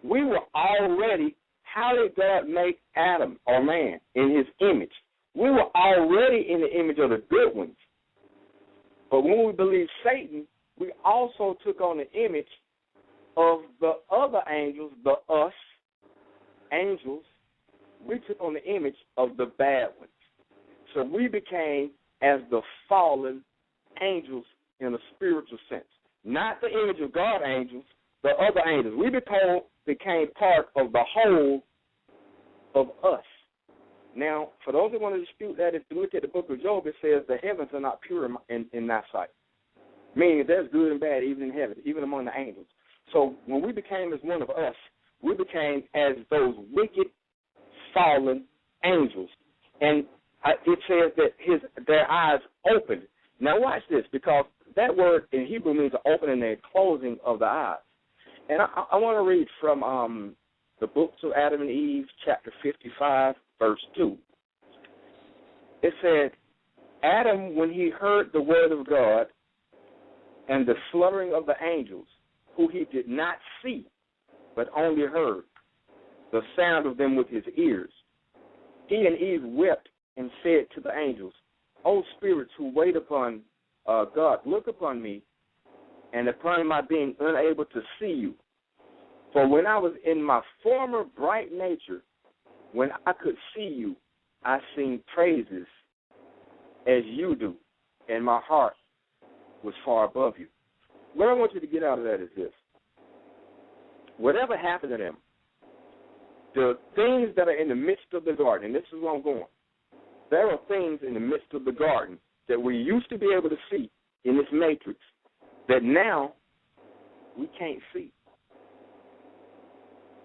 We were already, how did God make Adam or man in his image? We were already in the image of the good ones. But when we believed Satan, we also took on the image of the other angels, the us angels. We took on the image of the bad ones. So we became as the fallen angels in a spiritual sense. Not the image of God angels, the other angels. We became part of the whole of us. Now, for those that want to dispute that, if you look at the book of Job, it says the heavens are not pure in thy sight. Meaning there's good and bad even in heaven, even among the angels. So when we became as one of us, we became as those wicked, fallen angels. And it says that their eyes opened. Now watch this, because that word in Hebrew means the opening and closing of the eyes. And I want to read from the books of Adam and Eve, chapter 55, verse 2. It said, Adam, when he heard the word of God and the fluttering of the angels, who he did not see, but only heard the sound of them with his ears, he and Eve wept and said to the angels, O spirits who wait upon God, look upon me and upon my being unable to see you. For when I was in my former bright nature, when I could see you, I sing praises as you do, and my heart was far above you. What I want you to get out of that is this. Whatever happened to them, the things that are in the midst of the garden, and this is where I'm going, there are things in the midst of the garden that we used to be able to see in this matrix that now we can't see.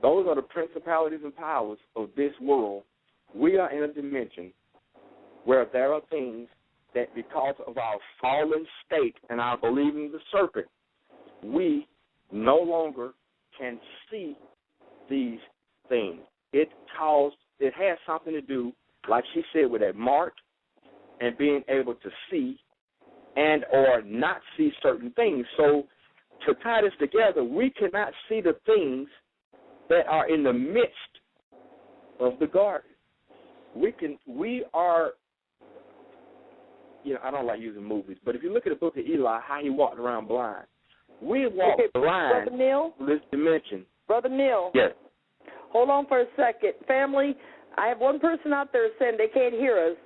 Those are the principalities and powers of this world. We are in a dimension where there are things that because of our fallen state and our believing the serpent, we no longer can see these things. It has something to do, like she said, with that mark and being able to see and or not see certain things. So to tie this together, we cannot see the things that are in the midst of the garden. We are, I don't like using movies, but if you look at the book of Eli, how he walked around blind. We walk blind in this dimension. Brother Neil. Yes. Hold on for a second. Family, I have one person out there saying they can't hear us.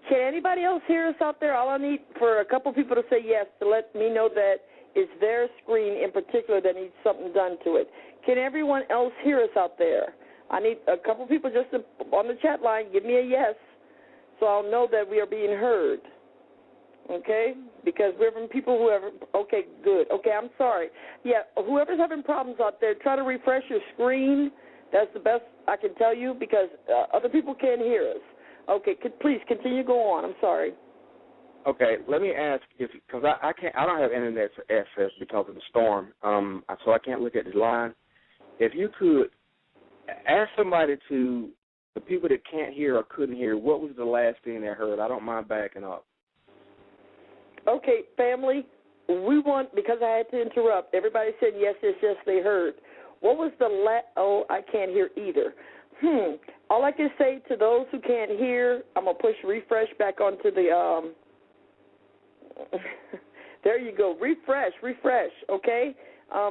Can anybody else hear us out there? All I need for a couple people to say yes to let me know that it's their screen in particular that needs something done to it. Can everyone else hear us out there? I need a couple people just on the chat line. Give me a yes so I'll know that we are being heard. Okay? Because we're from people okay, good. Okay, I'm sorry. Yeah, whoever's having problems out there, try to refresh your screen. That's the best I can tell you because other people can't hear us. Okay, please continue, go on. I'm sorry. Okay, let me ask because I don't have internet access because of the storm, so I can't look at the line. If you could ask somebody the people that can't hear or couldn't hear, what was the last thing they heard? I don't mind backing up. Okay, family, because I had to interrupt, everybody said yes, they heard. What was I can't hear either. All I can say to those who can't hear, I'm going to push refresh back onto the, there you go, refresh, okay?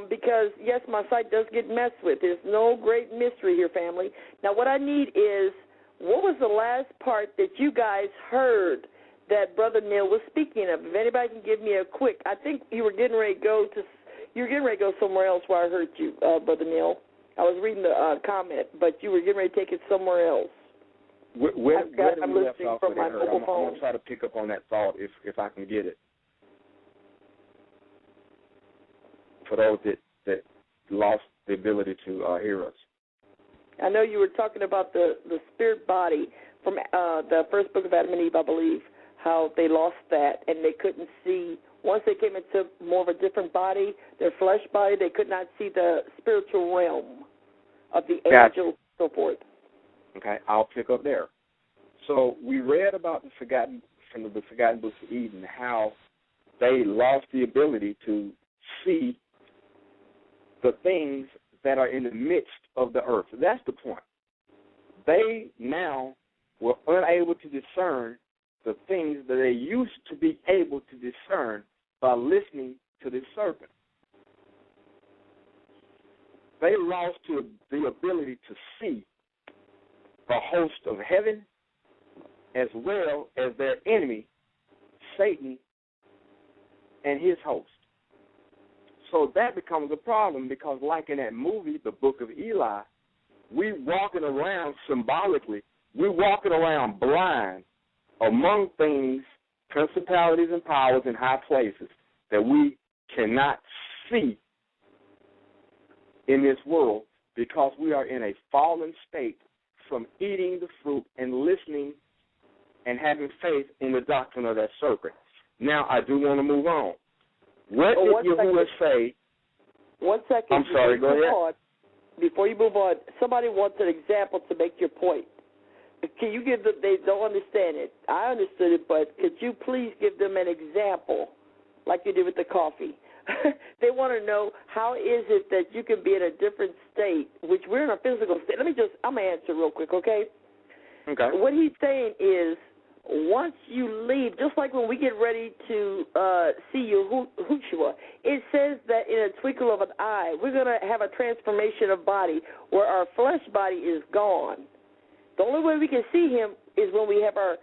Because, yes, my site does get messed with. There's no great mystery here, family. Now, what I need is, what was the last part that you guys heard that Brother Neil was speaking of? If anybody can give me a quick, I think you were getting ready to go somewhere else where I heard you, Brother Neil. I was reading the comment, but you were getting ready to take it somewhere else. Where did we left off from my mobile phone. I'm going to try to pick up on that thought if I can get it. For those that lost the ability to hear us. I know you were talking about the spirit body from the first book of Adam and Eve, I believe, how they lost that and they couldn't see. Once they came into more of a different body, their flesh body, they could not see the spiritual realm of the angels and so forth. Okay, I'll pick up there. So we read about the forgotten books of Eden, how they lost the ability to see the things that are in the midst of the earth. That's the point. They now were unable to discern the things that they used to be able to discern by listening to the serpent. They lost the ability to see the host of heaven as well as their enemy, Satan, and his host. So that becomes a problem because like in that movie, The Book of Eli, we're walking around symbolically, we're walking around blind among things, principalities and powers in high places that we cannot see in this world because we are in a fallen state from eating the fruit and listening and having faith in the doctrine of that serpent. Now, I do want to move on. What did Yahuwah say? 1 second. I'm sorry, go ahead. Before you move on, somebody wants an example to make your point. Can you give them, they don't understand it. I understood it, but could you please give them an example like you did with the coffee? They want to know how is it that you can be in a different state, which we're in a physical state. I'm going to answer real quick, okay? Okay. What he's saying is once you leave, just like when we get ready to see Yahushua, it says that in a twinkle of an eye, we're going to have a transformation of body where our flesh body is gone. The only way we can see him is when we have our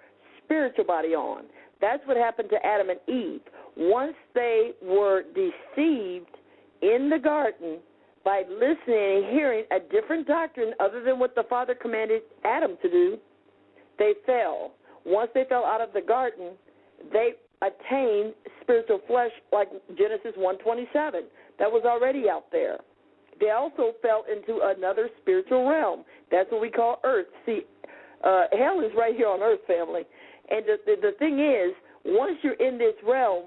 spiritual body on. That's what happened to Adam and Eve. Once they were deceived in the garden by listening and hearing a different doctrine other than what the Father commanded Adam to do, they fell. Once they fell out of the garden, they attained spiritual flesh like Genesis 1:27. That was already out there. They also fell into another spiritual realm. That's what we call earth. See, hell is right here on earth, family. And the thing is, once you're in this realm,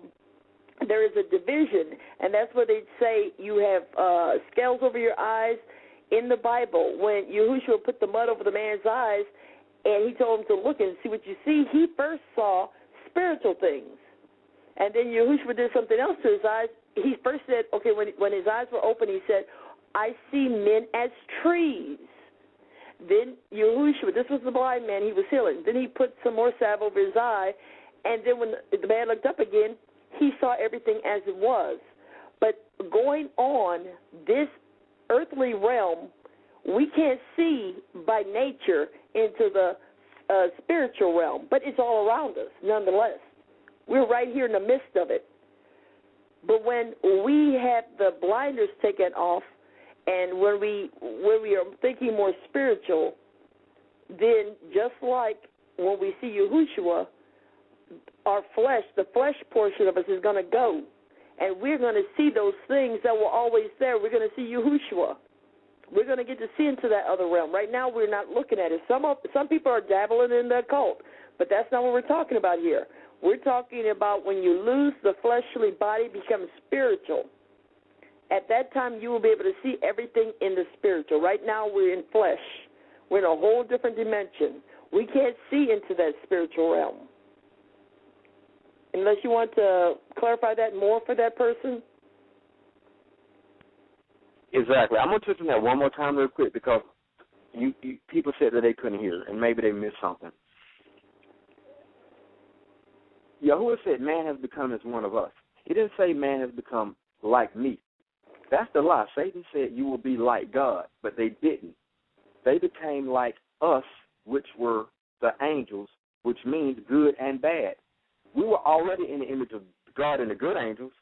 there is a division, and that's where they say you have scales over your eyes. In the Bible, when Yahushua put the mud over the man's eyes, and he told him to look and see what you see, he first saw spiritual things. And then Yahushua did something else to his eyes. He first said, okay, when his eyes were open, he said, I see men as trees. Then Yahushua, this was the blind man, he was healing. Then he put some more salve over his eye, and then when the man looked up again, he saw everything as it was. But going on this earthly realm, we can't see by nature into the spiritual realm, but it's all around us nonetheless. We're right here in the midst of it. But when we have the blinders taken off, and when we are thinking more spiritual, then just like when we see Yahushua, our flesh, the flesh portion of us is going to go, and we're going to see those things that were always there. We're going to see Yahushua. We're going to get to see into that other realm. Right now, we're not looking at it. Some people are dabbling in the occult, but that's not what we're talking about here. We're talking about when you lose the fleshly body, becomes spiritual. At that time, you will be able to see everything in the spiritual. Right now, we're in flesh. We're in a whole different dimension. We can't see into that spiritual realm. Unless you want to clarify that more for that person. Exactly. I'm going to touch on that one more time real quick because people said that they couldn't hear, and maybe they missed something. Yahuwah said man has become as one of us. He didn't say man has become like me. That's the lie. Satan said you will be like God, but they didn't. They became like us, which were the angels, which means good and bad. We were already in the image of God and the good angels,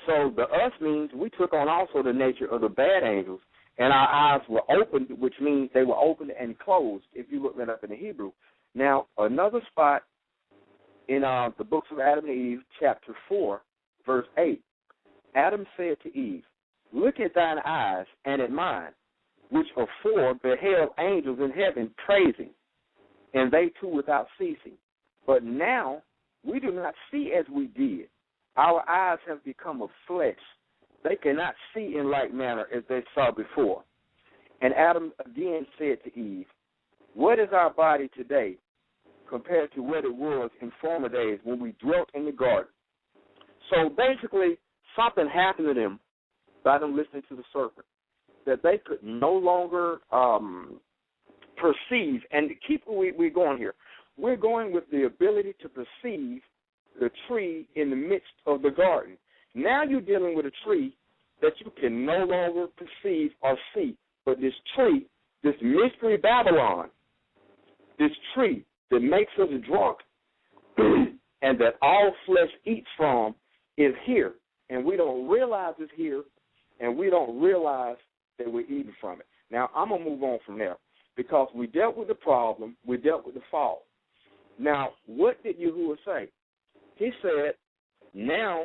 so the us means we took on also the nature of the bad angels, and our eyes were opened, which means they were opened and closed, if you look that up in the Hebrew. Now, another spot in the books of Adam and Eve, chapter 4, verse 8, Adam said to Eve, look at thine eyes and at mine, which afore beheld angels in heaven praising, and they too without ceasing. But now we do not see as we did. Our eyes have become of flesh. They cannot see in like manner as they saw before. And Adam again said to Eve, what is our body today compared to what it was in former days when we dwelt in the garden? So basically, something happened to them by them listening to the serpent. that they could no longer perceive, and keep we're going here. We're going with the ability to perceive the tree in the midst of the garden. Now you're dealing with a tree that you can no longer perceive or see. But this tree, this mystery Babylon, this tree that makes us drunk and that all flesh eats from is here. And we don't realize it's here, and we don't realize that we're eating from it. Now, I'm going to move on from there because we dealt with the problem, we dealt with the fall. Now, what did Yahuwah say? He said, now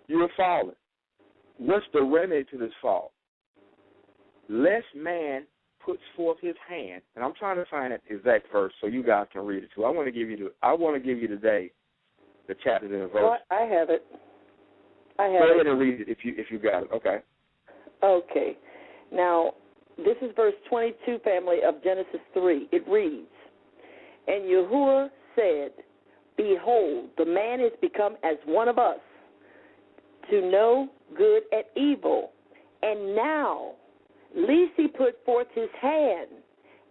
you're fallen. What's the remedy to this fall? Lest man puts forth his hand, and I'm trying to find that exact verse so you guys can read it too. I want to give you today the chapters and the verse. Well, I have it. Go ahead and read it if you got it. Okay. Okay. Now, this is verse 22, family, of Genesis 3. It reads, and Yahuwah said, behold, the man is become as one of us, to know good and evil. And now, lest he put forth his hand,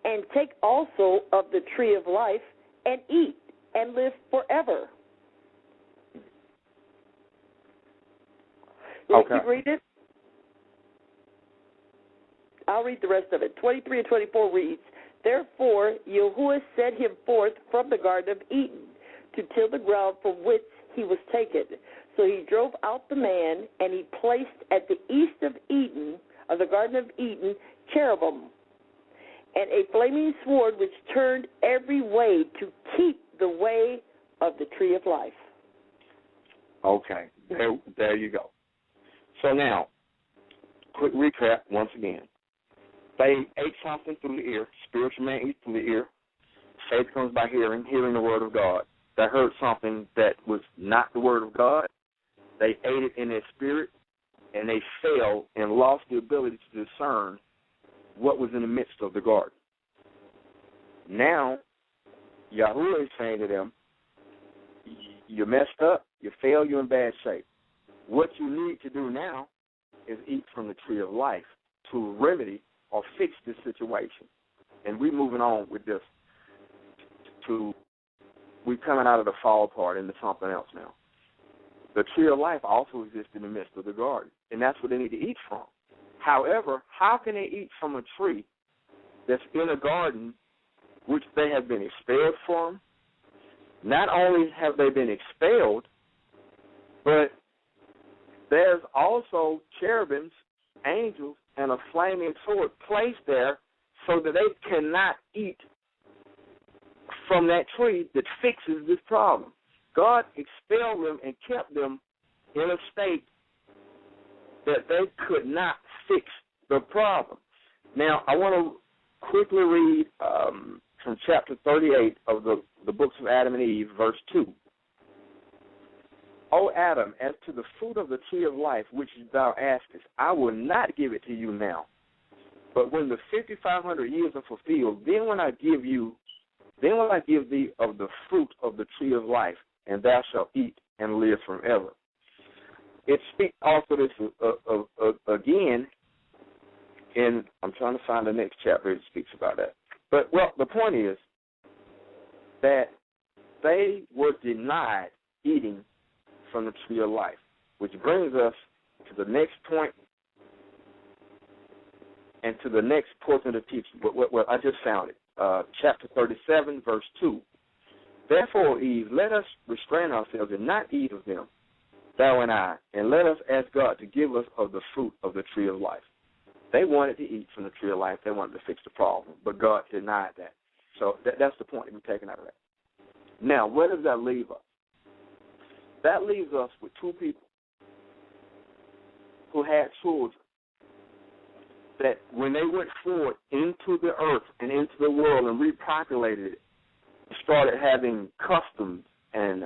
and take also of the tree of life, and eat, and live forever. Will you read it? I'll read the rest of it. 23 and 24 reads, therefore Yahuwah sent him forth from the Garden of Eden to till the ground from which he was taken. So he drove out the man, and he placed at the east of Eden, of the Garden of Eden, cherubim, and a flaming sword which turned every way to keep the way of the tree of life. Okay, there you go. So now, quick recap once again. They ate something through the ear. Spiritual man eats through the ear. Faith comes by hearing the word of God. They heard something that was not the word of God. They ate it in their spirit, and they failed and lost the ability to discern what was in the midst of the garden. Now, Yahuwah is saying to them, you messed up, you failed, you're in bad shape. What you need to do now is eat from the tree of life to remedy or fix this situation. And we're moving on with this. We're coming out of the fall part into something else now. The tree of life also exists in the midst of the garden, and that's what they need to eat from. However, how can they eat from a tree that's in a garden which they have been expelled from? Not only have they been expelled, but there's also cherubims, angels, and a flaming sword placed there so that they cannot eat from that tree that fixes this problem. God expelled them and kept them in a state that they could not fix the problem. Now, I want to quickly read from chapter 38 of the books of Adam and Eve, verse 2. O Adam, as to the fruit of the tree of life which thou askest, I will not give it to you now. But when the 5,500 years are fulfilled, then will I give thee of the fruit of the tree of life, and thou shalt eat and live forever. It speaks also this again in, I'm trying to find the next chapter it speaks about that. But, well, the point is that they were denied eating from the tree of life, which brings us to the next point and to the next portion of the teaching. Well, I just found it. Chapter 37, verse 2. Therefore, Eve, let us restrain ourselves and not eat of them, thou and I, and let us ask God to give us of the fruit of the tree of life. They wanted to eat from the tree of life. They wanted to fix the problem, but God denied that. So that's the point to be taken out of that. Now, where does that leave us? That leaves us with two people who had children that when they went forward into the earth and into the world and repopulated it, started having customs and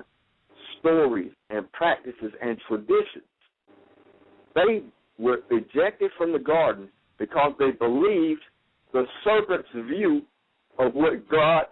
stories and practices and traditions. They were ejected from the garden because they believed the serpent's view of what God